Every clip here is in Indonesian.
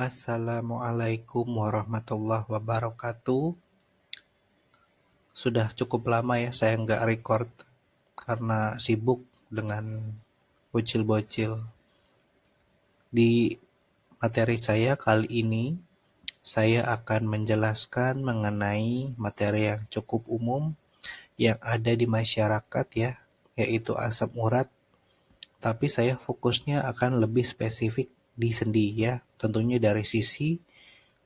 Assalamualaikum warahmatullahi wabarakatuh. Sudah cukup lama ya saya nggak record karena sibuk dengan bocil-bocil. Di materi saya kali ini, saya akan menjelaskan mengenai materi yang cukup umum yang ada di masyarakat ya, yaitu asam urat. Tapi saya fokusnya akan lebih spesifik di sendi ya, tentunya dari sisi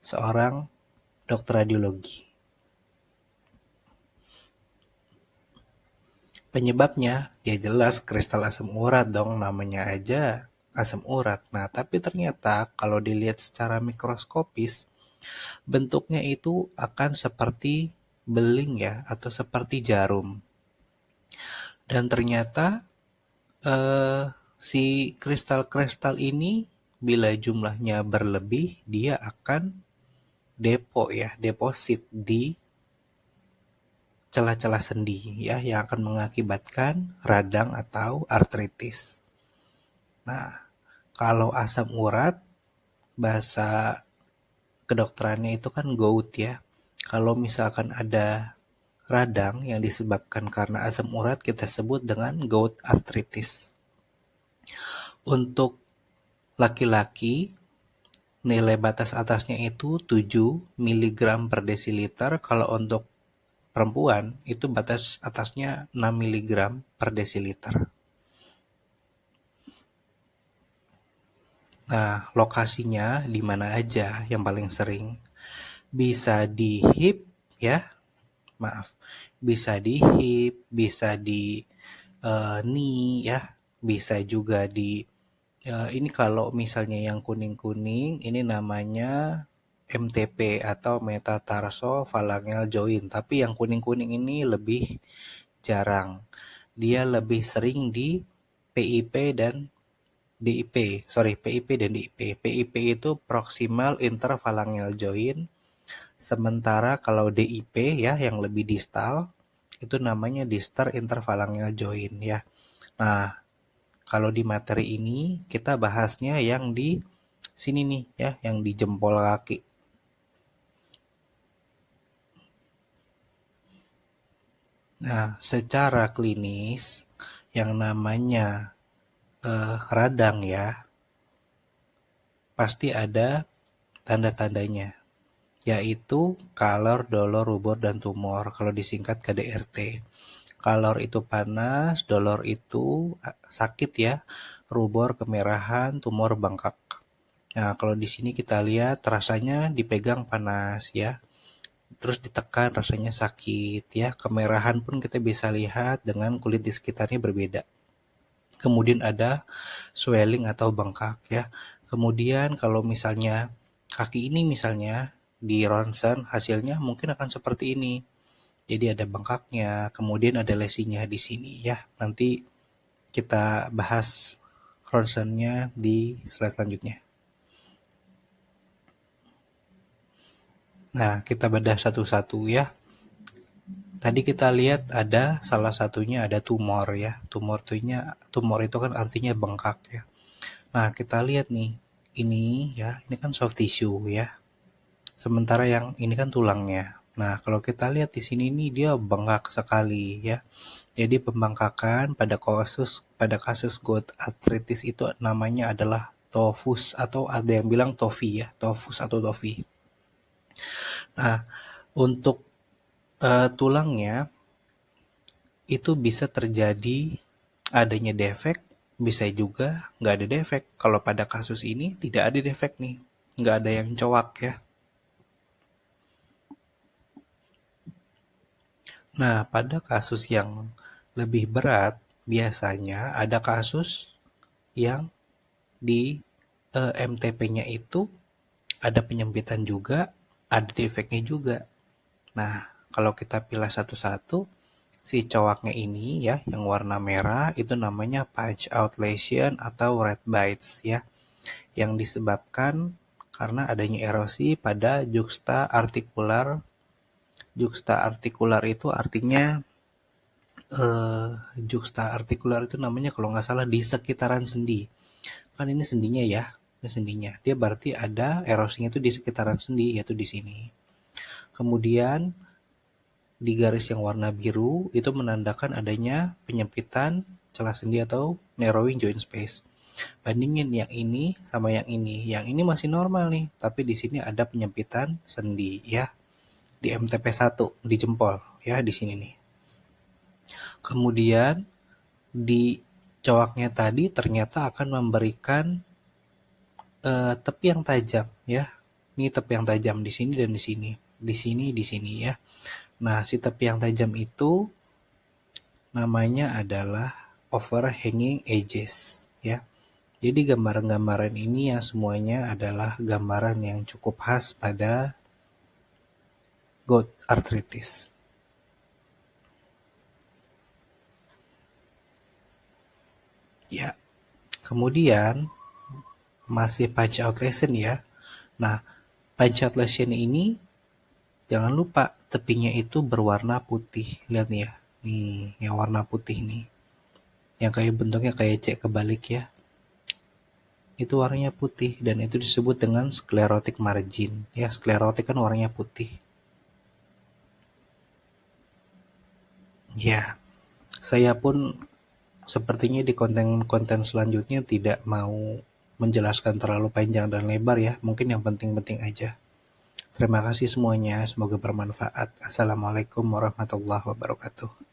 seorang dokter radiologi. Penyebabnya, ya jelas kristal asam urat dong, namanya aja asam urat. Nah, tapi ternyata kalau dilihat secara mikroskopis, bentuknya itu akan seperti beling ya, atau seperti jarum. Dan ternyata si kristal-kristal ini bila jumlahnya berlebih, dia akan deposit di celah-celah sendi ya yang akan mengakibatkan radang atau artritis. Nah, kalau asam urat, bahasa kedokterannya itu kan gout ya. Kalau misalkan ada radang yang disebabkan karena asam urat, kita sebut dengan gout arthritis. Untuk laki-laki, nilai batas atasnya itu 7 mg per desiliter. Kalau untuk perempuan, itu batas atasnya 6 mg per desiliter. Nah, lokasinya di mana aja yang paling sering? Bisa di hip ya, bisa di hip, bisa di knee ya, bisa juga di ini kalau misalnya yang kuning-kuning ini namanya MTP atau metatarsophalangeal joint, tapi yang kuning-kuning ini lebih jarang. Dia lebih sering di PIP dan DIP, PIP dan DIP. PIP itu proximal interphalangeal joint, sementara kalau DIP ya yang lebih distal itu namanya distal interphalangeal joint ya. Nah, kalau di materi ini kita bahasnya yang di sini nih ya, yang di jempol kaki. Nah, secara klinis yang namanya radang ya, pasti ada tanda-tandanya, yaitu kalor, dolor, rubor, dan tumor. Kalau disingkat KDRT. Kalor itu panas, dolor itu sakit ya, rubor kemerahan, tumor bengkak. Nah, kalau di sini kita lihat rasanya dipegang panas ya, terus ditekan rasanya sakit ya. Kemerahan pun kita bisa lihat dengan kulit di sekitarnya berbeda. Kemudian ada swelling atau bengkak ya. Kemudian kalau misalnya kaki ini misalnya di ronsen hasilnya mungkin akan seperti ini. Jadi ada bengkaknya, kemudian ada lesinya di sini ya. Nanti kita bahas ronsennya di slide selanjutnya. Nah, kita bedah satu-satu ya. Tadi kita lihat ada salah satunya ada tumor ya. Tumor itu kan artinya bengkak ya. Nah, kita lihat nih. Ini ya, ini kan soft tissue ya. Sementara yang ini kan tulangnya. Nah, kalau kita lihat di sini nih dia bengkak sekali ya. Jadi pembengkakan pada kasus gout arthritis itu namanya adalah TOFUS atau ada yang bilang TOFI ya, TOFUS atau TOFI. Nah, untuk tulangnya itu bisa terjadi adanya defek, bisa juga nggak ada defek. Kalau pada kasus ini tidak ada defek nih, nggak ada yang cowak ya. Nah, pada kasus yang lebih berat, biasanya ada kasus yang di MTP-nya itu ada penyempitan juga, ada defeknya juga. Nah, kalau kita pilih satu-satu, si cowaknya ini ya, yang warna merah itu namanya punch out lesion atau red bites ya, yang disebabkan karena adanya erosi pada juxta artikular. Juxta artikular itu artinya juxta artikular itu namanya kalau nggak salah di sekitaran sendi. Kan ini sendinya ya, sendinya. Dia berarti ada erosinya itu di sekitaran sendi, yaitu di sini. Kemudian di garis yang warna biru itu menandakan adanya penyempitan celah sendi atau narrowing joint space. Bandingin yang ini sama yang ini. Yang ini masih normal nih, tapi di sini ada penyempitan sendi ya. Di MTP1 di jempol ya, di sini nih. Kemudian di coaknya tadi ternyata akan memberikan tepi yang tajam ya. Ini tepi yang tajam di sini dan di sini. Di sini ya. Nah, si tepi yang tajam itu namanya adalah overhanging edges ya. Jadi gambaran-gambaran ini yang semuanya adalah gambaran yang cukup khas pada gout arthritis. Ya. Kemudian masih punch out lesion ya. Nah, punch out lesion ini jangan lupa tepinya itu berwarna putih. Lihat nih ya. Nih, yang warna putih nih. Yang kayak bentuknya kayak C kebalik ya. Itu warnanya putih dan itu disebut dengan sclerotic margin. Ya, sclerotic kan warnanya putih. Ya, saya pun sepertinya di konten-konten selanjutnya tidak mau menjelaskan terlalu panjang dan lebar ya. Mungkin yang penting-penting aja. Terima kasih semuanya, semoga bermanfaat. Assalamualaikum warahmatullahi wabarakatuh.